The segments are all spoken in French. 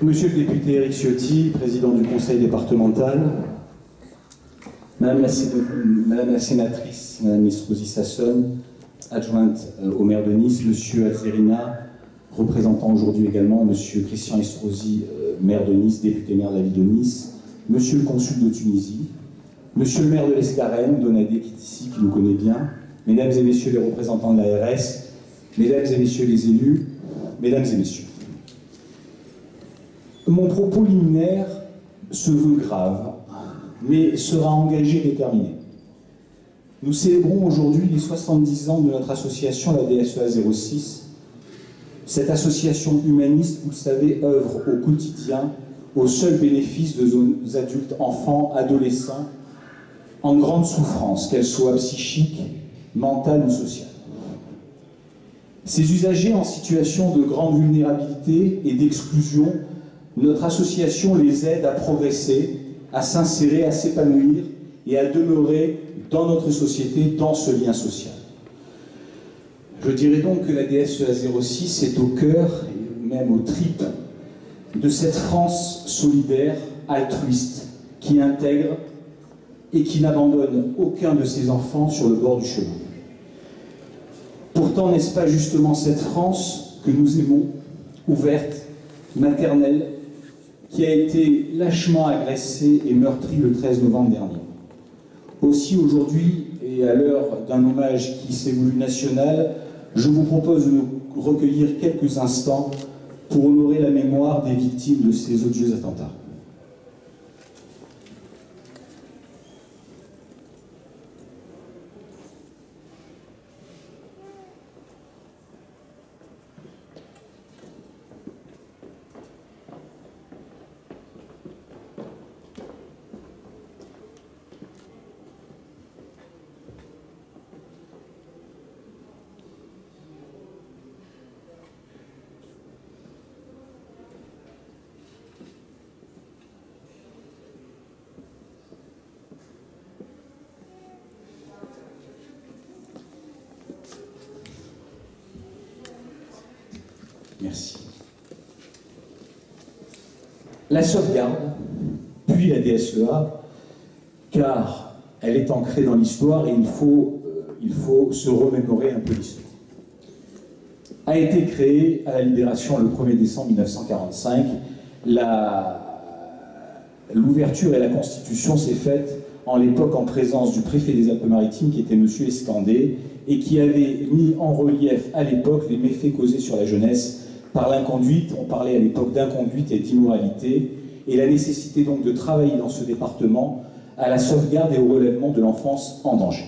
Monsieur le député Éric Ciotti, président du conseil départemental, Madame la sénatrice, Madame Estrosi Sassone, adjointe au maire de Nice, Monsieur Alzerina, représentant aujourd'hui également Monsieur Christian Estrosi, maire de Nice, député maire de la ville de Nice, Monsieur le consul de Tunisie, Monsieur le maire de l'Escarène, Donadé, qui est ici, qui nous connaît bien, Mesdames et Messieurs les représentants de l'ARS, Mesdames et Messieurs les élus, Mesdames et Messieurs. Mon propos liminaire se veut grave, mais sera engagé et déterminé. Nous célébrons aujourd'hui les 70 ans de notre association, la DSEA 06. Cette association humaniste, vous le savez, œuvre au quotidien au seul bénéfice de nos adultes, enfants, adolescents, en grande souffrance, qu'elle soit psychique, mentale ou sociale. Ces usagers en situation de grande vulnérabilité et d'exclusion, notre association les aide à progresser, à s'insérer, à s'épanouir et à demeurer dans notre société, dans ce lien social. Je dirais donc que la DSEA 06 est au cœur, et même aux tripes, de cette France solidaire, altruiste, qui intègre et qui n'abandonne aucun de ses enfants sur le bord du chemin. Pourtant, n'est-ce pas justement cette France que nous aimons, ouverte, maternelle, qui a été lâchement agressée et meurtrie le 13 novembre dernier. Aussi, aujourd'hui, et à l'heure d'un hommage qui s'est voulu national, je vous propose de nous recueillir quelques instants pour honorer la mémoire des victimes de ces odieux attentats. Merci. La sauvegarde, puis la DSEA, car elle est ancrée dans l'histoire et il faut se remémorer un peu l'histoire, a été créée à la Libération le 1er décembre 1945. L'ouverture et la constitution s'est faite en l'époque en présence du préfet des Alpes-Maritimes qui était M. Escandé et qui avait mis en relief à l'époque les méfaits causés sur la jeunesse par l'inconduite. On parlait à l'époque d'inconduite et d'immoralité, et la nécessité donc de travailler dans ce département à la sauvegarde et au relèvement de l'enfance en danger.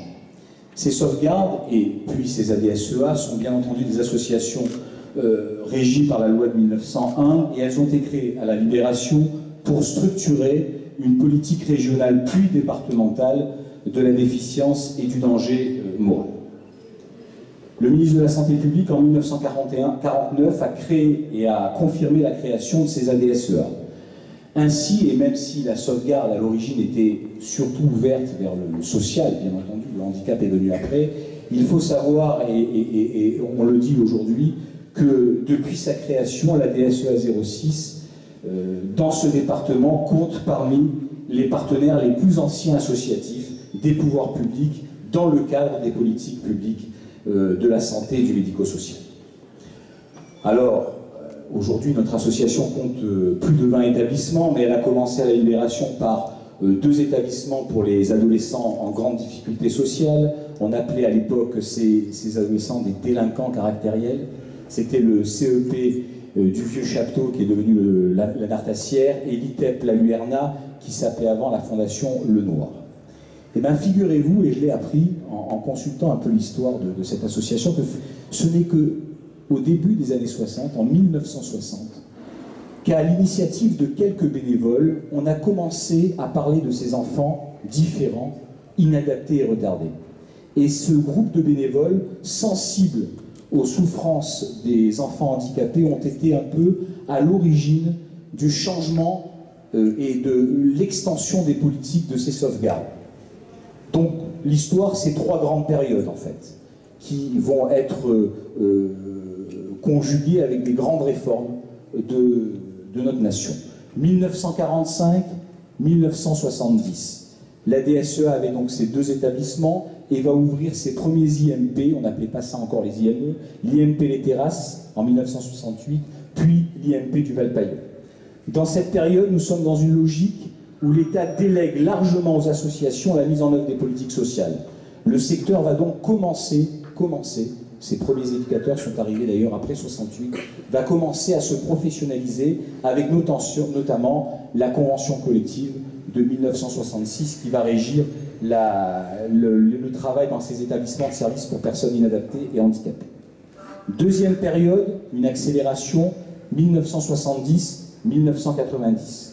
Ces sauvegardes, et puis ces ADSEA, sont bien entendu des associations régies par la loi de 1901, et elles ont été créées à la Libération pour structurer une politique régionale puis départementale de la déficience et du danger moral. Le ministre de la Santé publique, en 1949, a créé et a confirmé la création de ces ADSEA. Ainsi, et même si la sauvegarde à l'origine était surtout ouverte vers le social, bien entendu, le handicap est venu après, il faut savoir, et on le dit aujourd'hui, que depuis sa création, la DSEA 06, dans ce département, compte parmi les partenaires les plus anciens associatifs des pouvoirs publics dans le cadre des politiques publiques de la santé et du médico-social. Alors, aujourd'hui, notre association compte plus de 20 établissements, mais elle a commencé à la Libération par 2 établissements pour les adolescents en grande difficulté sociale. On appelait à l'époque ces adolescents des délinquants caractériels. C'était le CEP du Vieux Château qui est devenu la Nartassière et l'ITEP La Luerna qui s'appelait avant la Fondation Le Noir. Eh bien, figurez-vous, et je l'ai appris en consultant un peu l'histoire de cette association, que ce n'est qu'au début des années 60, en 1960, qu'à l'initiative de quelques bénévoles, on a commencé à parler de ces enfants différents, inadaptés et retardés. Et ce groupe de bénévoles, sensibles aux souffrances des enfants handicapés, ont été un peu à l'origine du changement et de l'extension des politiques de ces sauvegardes. Donc l'histoire, c'est 3 grandes périodes en fait, qui vont être conjuguées avec des grandes réformes de notre nation. 1945-1970. La DSEA avait donc ces deux établissements et va ouvrir ses premiers IMP, on n'appelait pas ça encore les IME, l'IMP Les Terrasses en 1968, puis l'IMP du Val-Paillon. Dans cette période, nous sommes dans une logique où l'État délègue largement aux associations la mise en œuvre des politiques sociales. Le secteur va donc commencer, ces premiers éducateurs sont arrivés d'ailleurs après 68, va commencer à se professionnaliser avec notamment la convention collective de 1966 qui va régir le travail dans ces établissements de services pour personnes inadaptées et handicapées. Deuxième période, une accélération, 1970-1990.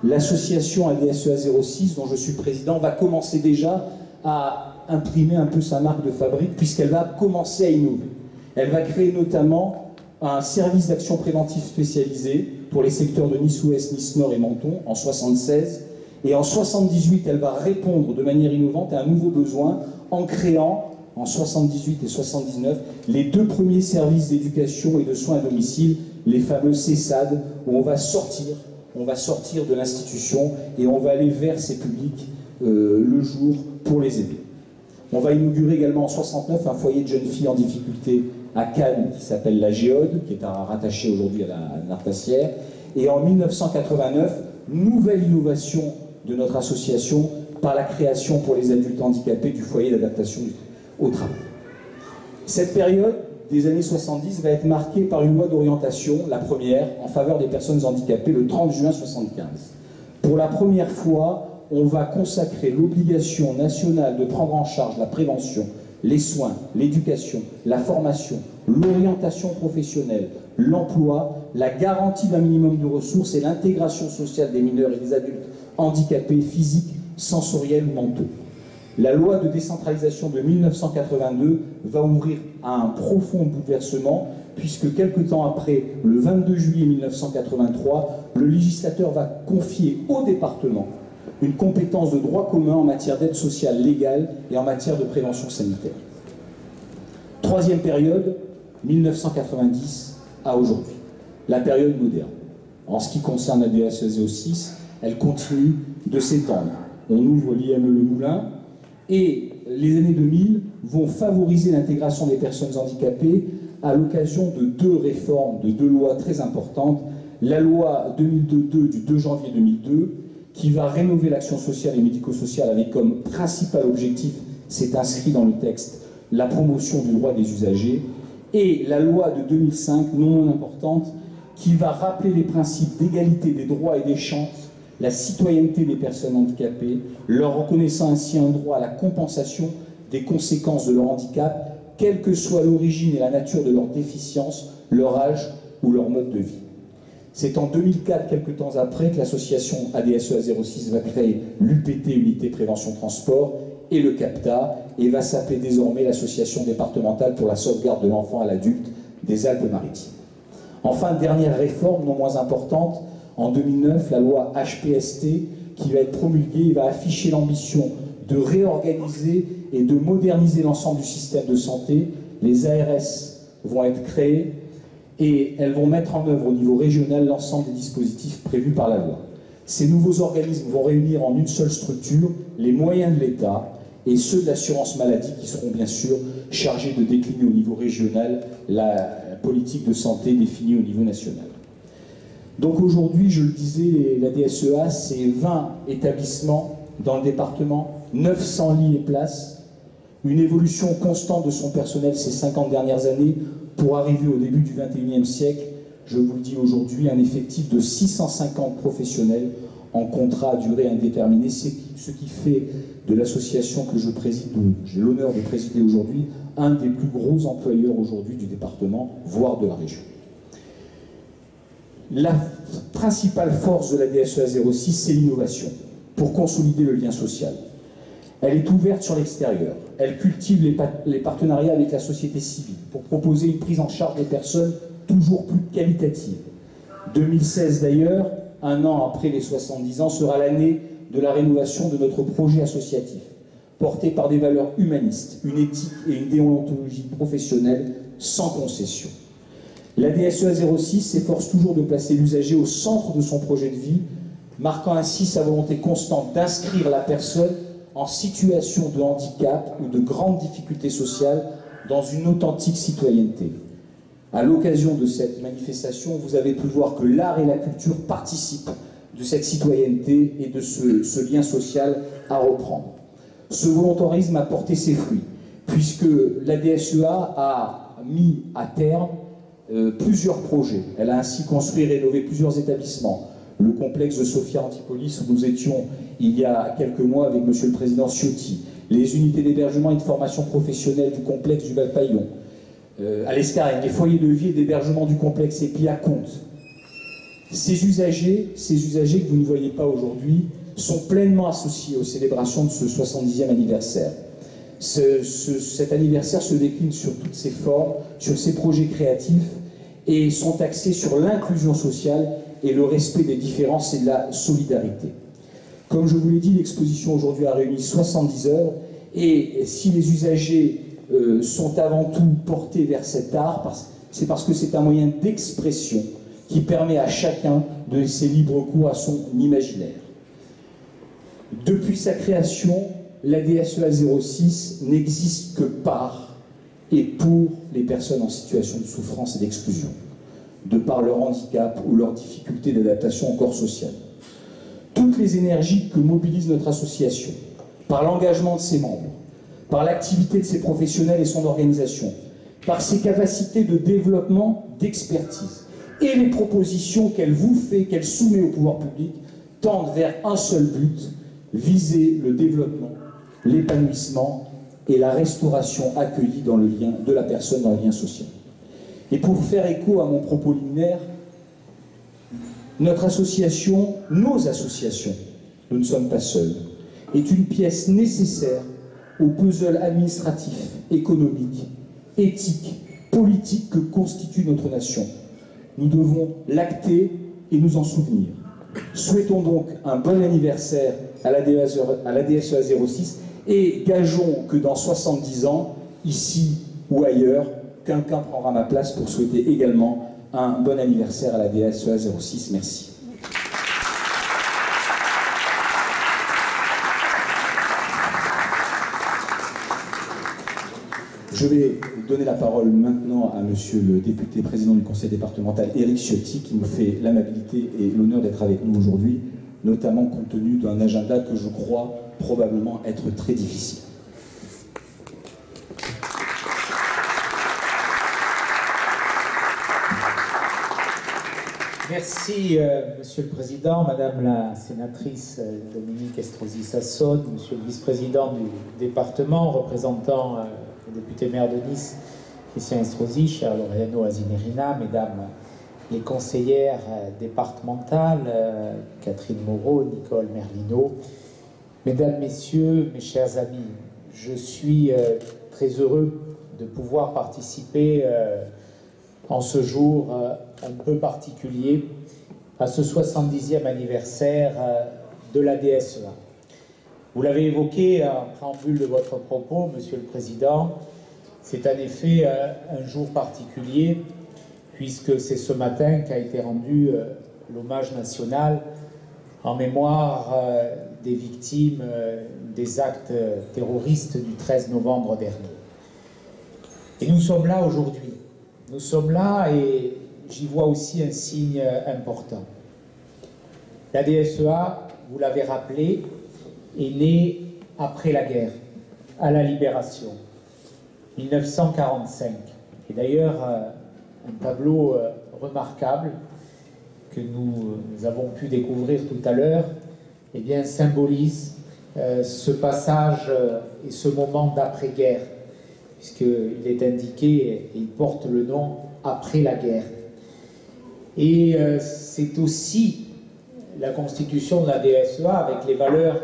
L'association ADSEA 06, dont je suis président, va commencer déjà à imprimer un peu sa marque de fabrique puisqu'elle va commencer à innover. Elle va créer notamment un service d'action préventive spécialisé pour les secteurs de Nice-Ouest, Nice-Nord et Menton en 1976. Et en 1978, elle va répondre de manière innovante à un nouveau besoin en créant, en 1978 et 1979, les deux premiers services d'éducation et de soins à domicile, les fameux CESAD, où on va sortir de l'institution et on va aller vers ces publics le jour pour les aider. On va inaugurer également en 1969 un foyer de jeunes filles en difficulté à Cannes qui s'appelle la Géode, qui est rattaché aujourd'hui à la Nartassière. Et en 1989, nouvelle innovation de notre association par la création pour les adultes handicapés du foyer d'adaptation au travail. Cette période des années 70 va être marquée par une loi d'orientation, la première, en faveur des personnes handicapées, le 30 juin 1975. Pour la première fois, on va consacrer l'obligation nationale de prendre en charge la prévention, les soins, l'éducation, la formation, l'orientation professionnelle, l'emploi, la garantie d'un minimum de ressources et l'intégration sociale des mineurs et des adultes handicapés physiques, sensoriels ou mentaux. La loi de décentralisation de 1982 va ouvrir à un profond bouleversement puisque quelque temps après, le 22 juillet 1983, le législateur va confier au département une compétence de droit commun en matière d'aide sociale légale et en matière de prévention sanitaire. Troisième période, 1990 à aujourd'hui, la période moderne. En ce qui concerne la DSEA 06, elle continue de s'étendre. On ouvre l'IME Le Moulin et les années 2000 vont favoriser l'intégration des personnes handicapées à l'occasion de deux réformes, de deux lois très importantes. La loi 2002 du 2 janvier 2002 qui va rénover l'action sociale et médico-sociale avec comme principal objectif, c'est inscrit dans le texte, la promotion du droit des usagers, et la loi de 2005, non moins importante, qui va rappeler les principes d'égalité des droits et des chances, la citoyenneté des personnes handicapées, leur reconnaissant ainsi un droit à la compensation des conséquences de leur handicap, quelle que soit l'origine et la nature de leur déficience, leur âge ou leur mode de vie. C'est en 2004, quelques temps après, que l'association ADSEA 06 va créer l'UPT, Unité Prévention Transport, et le CAPTA, et va s'appeler désormais l'Association départementale pour la sauvegarde de l'enfant à l'adulte des Alpes-Maritimes. Enfin, dernière réforme, non moins importante, en 2009, la loi HPST, qui va être promulguée, va afficher l'ambition de réorganiser et de moderniser l'ensemble du système de santé. Les ARS vont être créées, et elles vont mettre en œuvre au niveau régional l'ensemble des dispositifs prévus par la loi. Ces nouveaux organismes vont réunir en une seule structure les moyens de l'État et ceux de l'assurance maladie qui seront bien sûr chargés de décliner au niveau régional la politique de santé définie au niveau national. Donc aujourd'hui, je le disais, la DSEA, c'est 20 établissements dans le département, 900 lits et places, une évolution constante de son personnel ces 50 dernières années, pour arriver au début du XXIe siècle, je vous le dis aujourd'hui, un effectif de 650 professionnels en contrat à durée indéterminée, ce qui fait de l'association que je préside, j'ai l'honneur de présider aujourd'hui, un des plus gros employeurs aujourd'hui du département, voire de la région. La principale force de la DSEA 06, c'est l'innovation, pour consolider le lien social. Elle est ouverte sur l'extérieur. Elle cultive les partenariats avec la société civile pour proposer une prise en charge des personnes toujours plus qualitative. 2016 d'ailleurs, un an après les 70 ans, sera l'année de la rénovation de notre projet associatif, porté par des valeurs humanistes, une éthique et une déontologie professionnelle sans concession. La DSEA 06 s'efforce toujours de placer l'usager au centre de son projet de vie, marquant ainsi sa volonté constante d'inscrire la personne en situation de handicap ou de grande difficulté sociale dans une authentique citoyenneté. À l'occasion de cette manifestation, vous avez pu voir que l'art et la culture participent de cette citoyenneté et de ce lien social à reprendre. Ce volontarisme a porté ses fruits, puisque la DSEA a mis à terme plusieurs projets. Elle a ainsi construit et rénové plusieurs établissements. Le complexe de Sophia Antipolis, où nous étions il y a quelques mois avec Monsieur le Président Ciotti, les unités d'hébergement et de formation professionnelle du complexe du Val-Paillon, à l'Escarène, les foyers de vie et d'hébergement du complexe EPI à Comte. Ces usagers que vous ne voyez pas aujourd'hui sont pleinement associés aux célébrations de ce 70e anniversaire. Cet anniversaire se décline sur toutes ses formes, sur ses projets créatifs et sont axés sur l'inclusion sociale et le respect des différences et de la solidarité. Comme je vous l'ai dit, l'exposition aujourd'hui a réuni 70 œuvres et si les usagers sont avant tout portés vers cet art, c'est parce que c'est un moyen d'expression qui permet à chacun de laisser libre cours à son imaginaire. Depuis sa création, la DSEA 06 n'existe que par et pour les personnes en situation de souffrance et d'exclusion, de par leur handicap ou leur difficulté d'adaptation au corps social. Toutes les énergies que mobilise notre association, par l'engagement de ses membres, par l'activité de ses professionnels et son organisation, par ses capacités de développement, d'expertise, et les propositions qu'elle vous fait, qu'elle soumet au pouvoir public, tendent vers un seul but, viser le développement, l'épanouissement et la restauration accueillie dans le lien de la personne dans le lien social. Et pour faire écho à mon propos liminaire, notre association, nos associations, nous ne sommes pas seuls, est une pièce nécessaire au puzzle administratif, économique, éthique, politique que constitue notre nation. Nous devons l'acter et nous en souvenir. Souhaitons donc un bon anniversaire à la DSEA 06 et gageons que dans 70 ans, ici ou ailleurs, quelqu'un prendra ma place pour souhaiter également un bon anniversaire à la DSEA 06. Merci. Je vais donner la parole maintenant à Monsieur le député président du conseil départemental, Éric Ciotti, qui nous fait l'amabilité et l'honneur d'être avec nous aujourd'hui, notamment compte tenu d'un agenda que je crois probablement être très difficile. Merci, Monsieur le Président, Madame la sénatrice Dominique Estrosi-Sassone, Monsieur le vice-président du département, représentant le député maire de Nice, Christian Estrosi, cher Laureano Azinerina, Mesdames les conseillères départementales, Catherine Moreau, Nicole Merlino, Mesdames, Messieurs, mes chers amis, je suis très heureux de pouvoir participer en ce jour un peu particulier à ce 70e anniversaire de la DSEA. Vous l'avez évoqué en préambule de votre propos, Monsieur le Président, c'est en effet un jour particulier puisque c'est ce matin qu'a été rendu l'hommage national en mémoire des victimes des actes terroristes du 13 novembre dernier. Et nous sommes là aujourd'hui. Nous sommes là et j'y vois aussi un signe important. La DSEA, vous l'avez rappelé, est née après la guerre, à la Libération, 1945. Et d'ailleurs, un tableau remarquable que nous avons pu découvrir tout à l'heure, eh bien, symbolise ce passage et ce moment d'après-guerre, puisqu'il est indiqué et il porte le nom « Après la guerre ». Et c'est aussi la constitution de la DSEA avec les valeurs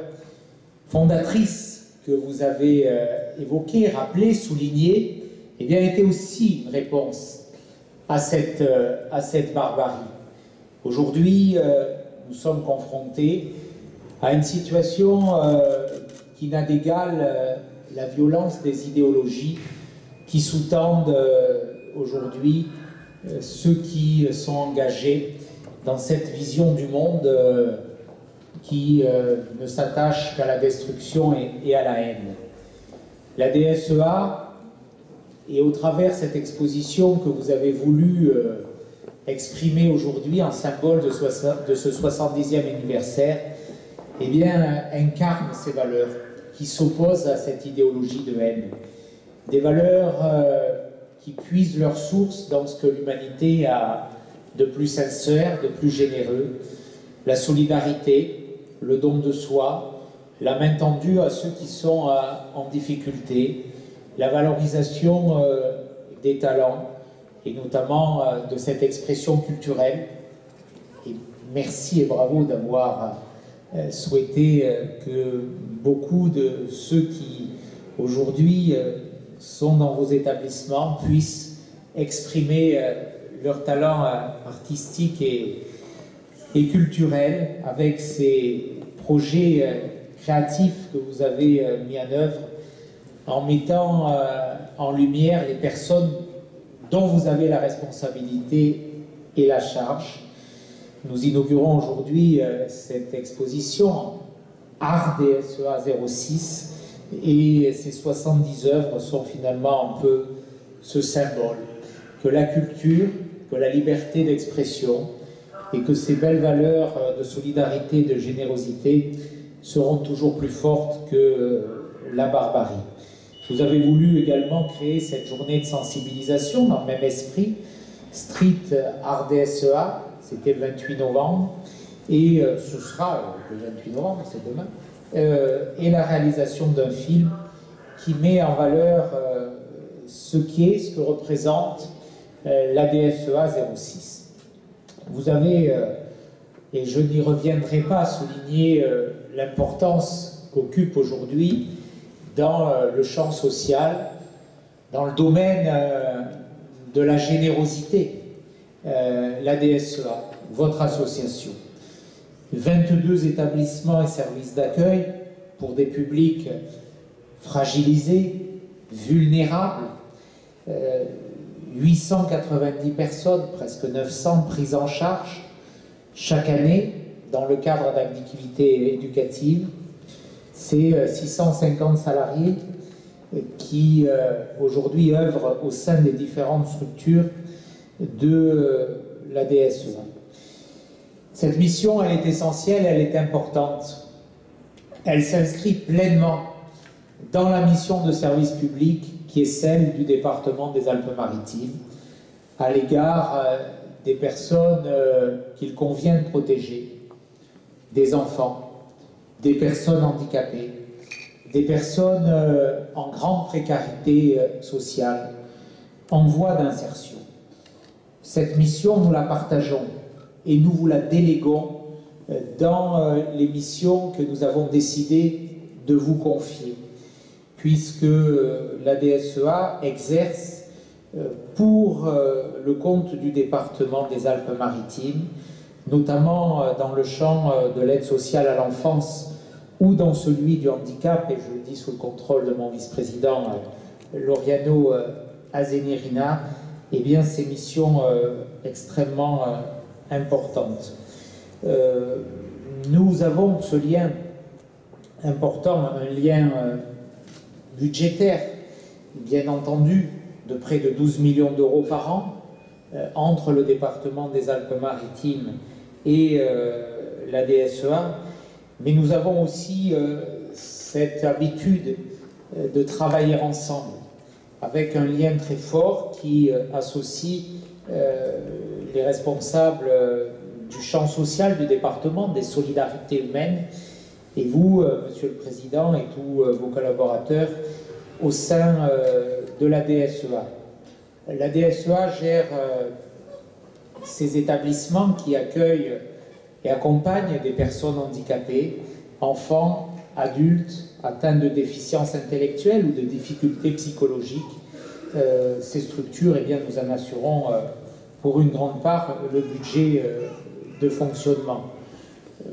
fondatrices que vous avez évoquées, rappelées, soulignées, eh bien, était aussi une réponse à cette barbarie. Aujourd'hui, nous sommes confrontés à une situation qui n'a d'égal la violence des idéologies qui sous-tendent aujourd'hui ceux qui sont engagés dans cette vision du monde qui ne s'attache qu'à la destruction et à la haine. La DSEA, et au travers de cette exposition que vous avez voulu exprimer aujourd'hui en symbole de ce 70e anniversaire, eh bien, incarne ces valeurs qui s'opposent à cette idéologie de haine. Des valeurs qui puisent leur source dans ce que l'humanité a de plus sincère, de plus généreux, la solidarité, le don de soi, la main tendue à ceux qui sont en difficulté, la valorisation des talents, et notamment de cette expression culturelle. Et merci et bravo d'avoir souhaité que beaucoup de ceux qui aujourd'hui sont dans vos établissements puissent exprimer leur talent artistique et culturel avec ces projets créatifs que vous avez mis en œuvre, en mettant en lumière les personnes dont vous avez la responsabilité et la charge. Nous inaugurons aujourd'hui cette exposition Art DSEA 06 et ces 70 œuvres sont finalement un peu ce symbole que la culture, que la liberté d'expression et que ces belles valeurs de solidarité, de générosité seront toujours plus fortes que la barbarie. Vous avez voulu également créer cette journée de sensibilisation dans le même esprit, Street Art DSEA, c'était le 28 novembre, et ce sera le 28 novembre, c'est demain, et la réalisation d'un film qui met en valeur ce que représente la DSEA 06. Vous avez, et je n'y reviendrai pas, souligné l'importance qu'occupe aujourd'hui dans le champ social, dans le domaine de la générosité, la DSEA, votre association. 22 établissements et services d'accueil pour des publics fragilisés, vulnérables, 890 personnes, presque 900 prises en charge chaque année dans le cadre d'activités éducatives. C'est 650 salariés qui aujourd'hui œuvrent au sein des différentes structures de la DSEA. Cette mission, elle est essentielle, elle est importante. Elle s'inscrit pleinement dans la mission de service public qui est celle du département des Alpes-Maritimes à l'égard des personnes qu'il convient de protéger, des enfants, des personnes handicapées, des personnes en grande précarité sociale, en voie d'insertion. Cette mission, nous la partageons et nous vous la déléguons dans les missions que nous avons décidé de vous confier, puisque la DSEA exerce pour le compte du département des Alpes-Maritimes, notamment dans le champ de l'aide sociale à l'enfance ou dans celui du handicap, et je le dis sous le contrôle de mon vice-président Lauriano Azenirina, eh bien ces missions extrêmement importantes. Nous avons ce lien important, un lien budgétaire, bien entendu, de près de 12 millions d'euros par an, entre le département des Alpes-Maritimes et la DSEA, mais nous avons aussi cette habitude de travailler ensemble, avec un lien très fort qui associe les responsables du champ social du département, des solidarités humaines, et vous, Monsieur le Président, et tous vos collaborateurs au sein de la DSEA. La DSEA gère ces établissements qui accueillent et accompagnent des personnes handicapées, enfants, adultes, atteints de déficience intellectuelle ou de difficultés psychologiques. Ces structures, eh bien, nous en assurons pour une grande part le budget de fonctionnement.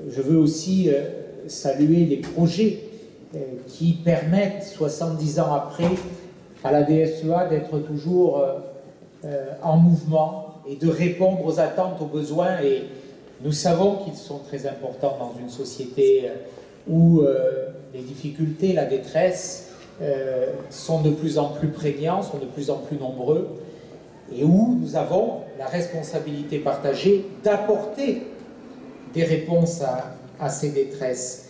Je veux aussi saluer les projets qui permettent, 70 ans après, à la DSEA d'être toujours en mouvement, et de répondre aux attentes, aux besoins. Et nous savons qu'ils sont très importants dans une société où les difficultés, la détresse sont de plus en plus prégnants, sont de plus en plus nombreux, et où nous avons la responsabilité partagée d'apporter des réponses à ces détresses.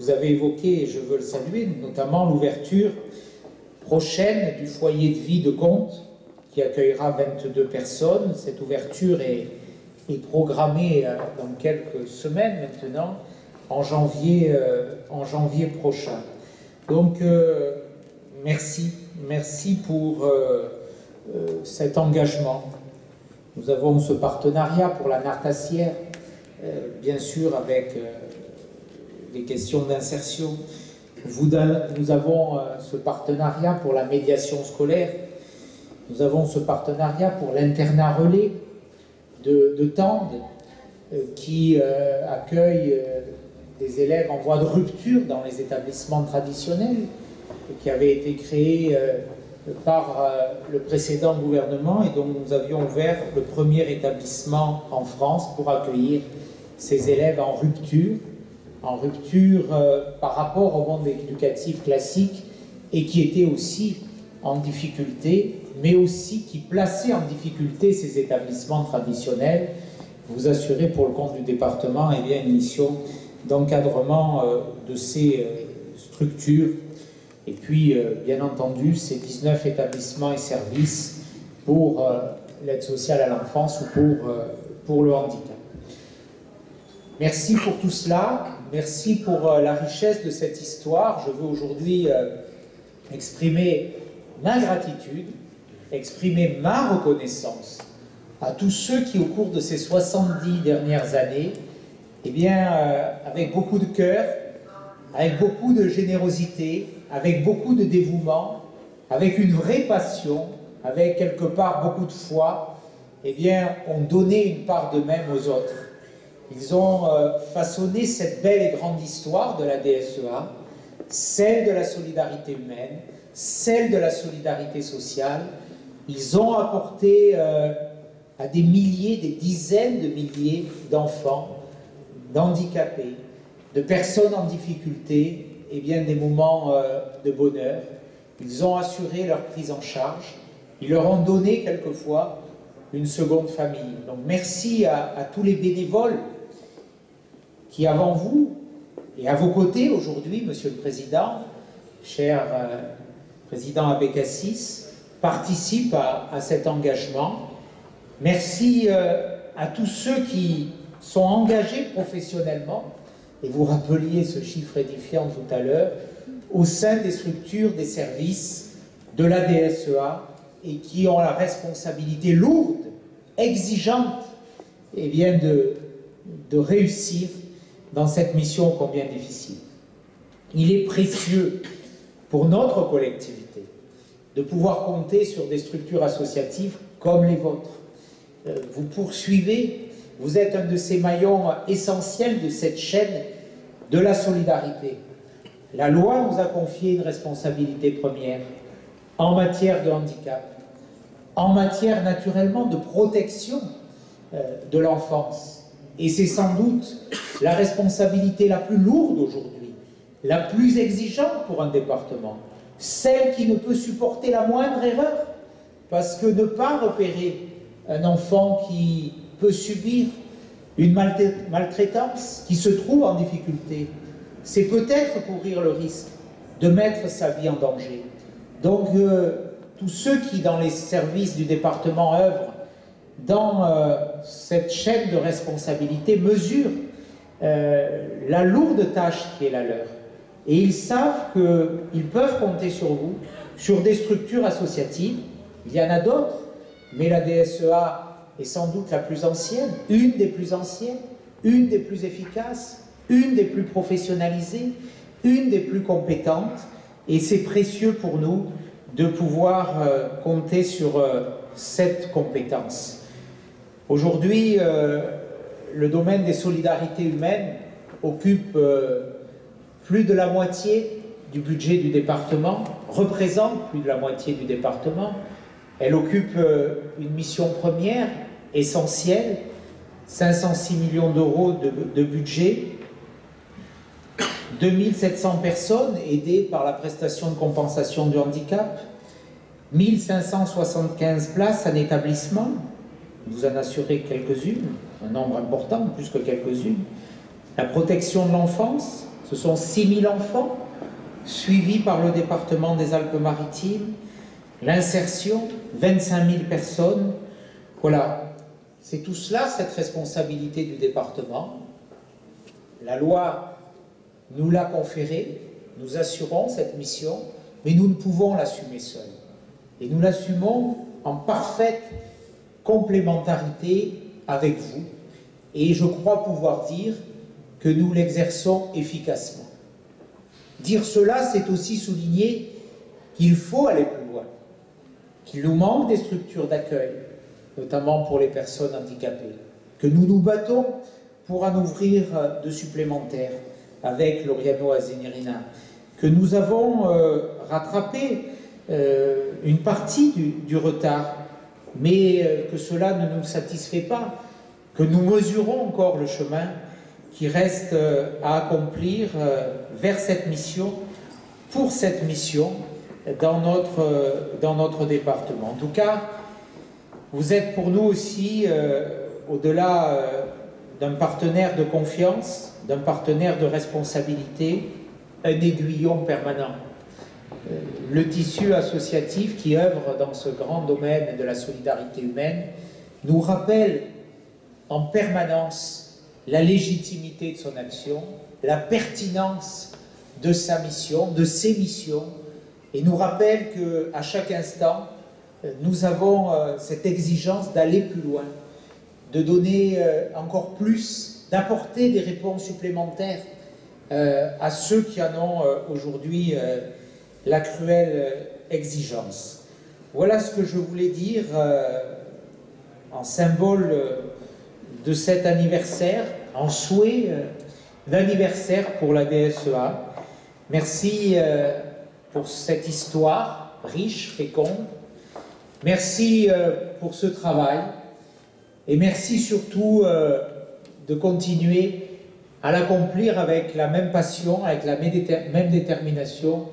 Vous avez évoqué, et je veux le saluer, notamment l'ouverture prochaine du foyer de vie de Contes, qui accueillera 22 personnes. Cette ouverture est programmée dans quelques semaines maintenant, en janvier prochain. Donc, merci pour cet engagement. Nous avons ce partenariat pour la Nartassière, bien sûr avec les questions d'insertion. Nous avons ce partenariat pour la médiation scolaire. Nous avons ce partenariat pour l'internat relais de Tende, qui accueille des élèves en voie de rupture dans les établissements traditionnels, qui avait été créé par le précédent gouvernement et dont nous avions ouvert le premier établissement en France pour accueillir ces élèves en rupture par rapport au monde éducatif classique et qui étaient aussi en difficulté, mais aussi qui plaçaient en difficulté ces établissements traditionnels. Vous assurez pour le compte du département une mission d'encadrement de ces structures. Et puis, bien entendu, ces 19 établissements et services pour l'aide sociale à l'enfance ou pour le handicap. Merci pour tout cela. Merci pour la richesse de cette histoire. Je veux aujourd'hui exprimer ma gratitude, exprimer ma reconnaissance à tous ceux qui, au cours de ces 70 dernières années, avec beaucoup de cœur, avec beaucoup de générosité, avec beaucoup de dévouement, avec une vraie passion, avec quelque part beaucoup de foi, ont donné une part d'eux-mêmes aux autres. Ils ont façonné cette belle et grande histoire de la DSEA, celle de la solidarité humaine, celle de la solidarité sociale. Ils ont apporté à des milliers, des dizaines de milliers d'enfants, d'handicapés, de personnes en difficulté, des moments de bonheur. Ils ont assuré leur prise en charge. Ils leur ont donné quelquefois une seconde famille. Donc merci à tous les bénévoles qui, avant vous et à vos côtés aujourd'hui, Monsieur le Président, cher Président Abécassis, participent à cet engagement. Merci à tous ceux qui sont engagés professionnellement, et vous rappeliez ce chiffre édifiant tout à l'heure, au sein des structures, des services de la DSEA, et qui ont la responsabilité lourde, exigeante, de réussir dans cette mission combien difficile. Il est précieux pour notre collectivité de pouvoir compter sur des structures associatives comme les vôtres. Vous poursuivez, vous êtes un de ces maillons essentiels de cette chaîne de la solidarité. La loi nous a confié une responsabilité première en matière de handicap, en matière naturellement de protection de l'enfance. Et c'est sans doute la responsabilité la plus lourde aujourd'hui, la plus exigeante pour un département, celle qui ne peut supporter la moindre erreur, parce que ne pas repérer un enfant qui peut subir une maltraitance, qui se trouve en difficulté, c'est peut-être courir le risque de mettre sa vie en danger. Donc, tous ceux qui, dans les services du département, œuvrent dans cette chaîne de responsabilité, mesurent la lourde tâche qui est la leur. Et ils savent qu'ils peuvent compter sur vous, sur des structures associatives. Il y en a d'autres, mais la DSEA est sans doute la plus ancienne, une des plus anciennes, une des plus efficaces, une des plus professionnalisées, une des plus compétentes. Et c'est précieux pour nous de pouvoir compter sur cette compétence. Aujourd'hui, le domaine des solidarités humaines occupe plus de la moitié du budget du département, représente plus de la moitié du département. Elle occupe une mission première essentiel, 506 millions d'euros de budget, 2700 personnes aidées par la prestation de compensation du handicap, 1575 places en établissement, vous en assurez quelques-unes, un nombre important, plus que quelques-unes. La protection de l'enfance, ce sont 6000 enfants suivis par le département des Alpes-Maritimes. L'insertion, 25 000 personnes. Voilà, c'est tout cela, cette responsabilité du département. La loi nous l'a conférée, nous assurons cette mission, mais nous ne pouvons l'assumer seuls. Et nous l'assumons en parfaite complémentarité avec vous. Et je crois pouvoir dire que nous l'exerçons efficacement. Dire cela, c'est aussi souligner qu'il faut aller plus loin, qu'il nous manque des structures d'accueil, notamment pour les personnes handicapées, que nous nous battons pour en ouvrir de supplémentaires avec Loriano Azenirina, que nous avons rattrapé une partie du retard, mais que cela ne nous satisfait pas, que nous mesurons encore le chemin qui reste à accomplir vers cette mission, pour cette mission, dans notre département. En tout cas, vous êtes pour nous aussi, au-delà d'un partenaire de confiance, d'un partenaire de responsabilité, un aiguillon permanent. Le tissu associatif qui œuvre dans ce grand domaine de la solidarité humaine nous rappelle en permanence la légitimité de son action, la pertinence de sa mission, de ses missions, et nous rappelle qu'à chaque instant, nous avons cette exigence d'aller plus loin, de donner encore plus, d'apporter des réponses supplémentaires à ceux qui en ont aujourd'hui la cruelle exigence. Voilà ce que je voulais dire en symbole de cet anniversaire, en souhait d'anniversaire pour la DSEA. Merci pour cette histoire riche, féconde. Merci pour ce travail. Et merci surtout de continuer à l'accomplir avec la même passion, avec la même détermination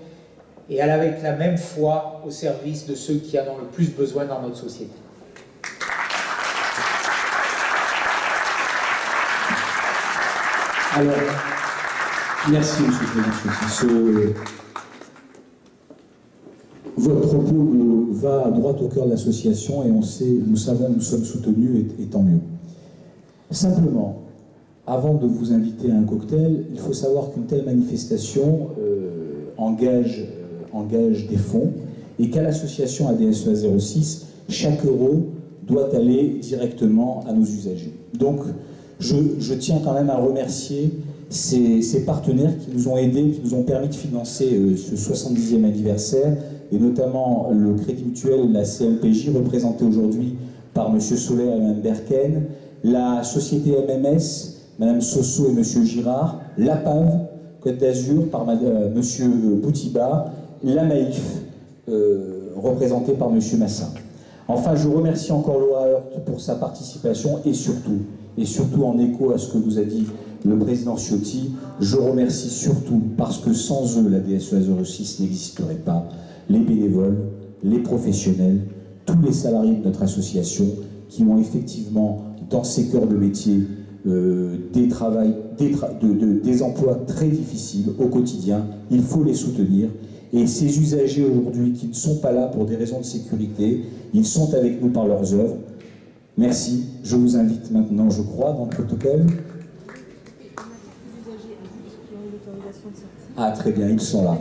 et avec la même foi au service de ceux qui en ont le plus besoin dans notre société. Alors, merci, M. le Président. Votre propos va droit au cœur de l'association et nous savons que nous sommes soutenus et tant mieux. Simplement, avant de vous inviter à un cocktail, il faut savoir qu'une telle manifestation engage des fonds et qu'à l'association ADSEA 06, chaque euro doit aller directement à nos usagers. Donc, je tiens quand même à remercier ces partenaires qui nous ont aidés, qui nous ont permis de financer ce 70e anniversaire, et notamment le Crédit Mutuel, la CMPJ, représentée aujourd'hui par M. Soler et Mme Berken, la société MMS, Mme Sosso et M. Girard, l'APAV, Côte d'Azur, par M. Boutiba, la Maïf, représentée par M. Massin. Enfin, je remercie encore Laura Hurt pour sa participation et surtout en écho à ce que vous a dit le président Ciotti, je remercie surtout parce que sans eux, la DSEA 06 n'existerait pas, les bénévoles, les professionnels, tous les salariés de notre association qui ont effectivement, dans ces cœurs de métier, des emplois très difficiles au quotidien. Il faut les soutenir. Et ces usagers aujourd'hui qui ne sont pas là pour des raisons de sécurité, ils sont avec nous par leurs œuvres. Merci. Je vous invite maintenant, je crois, dans le protocole. Ah, très bien, ils sont là.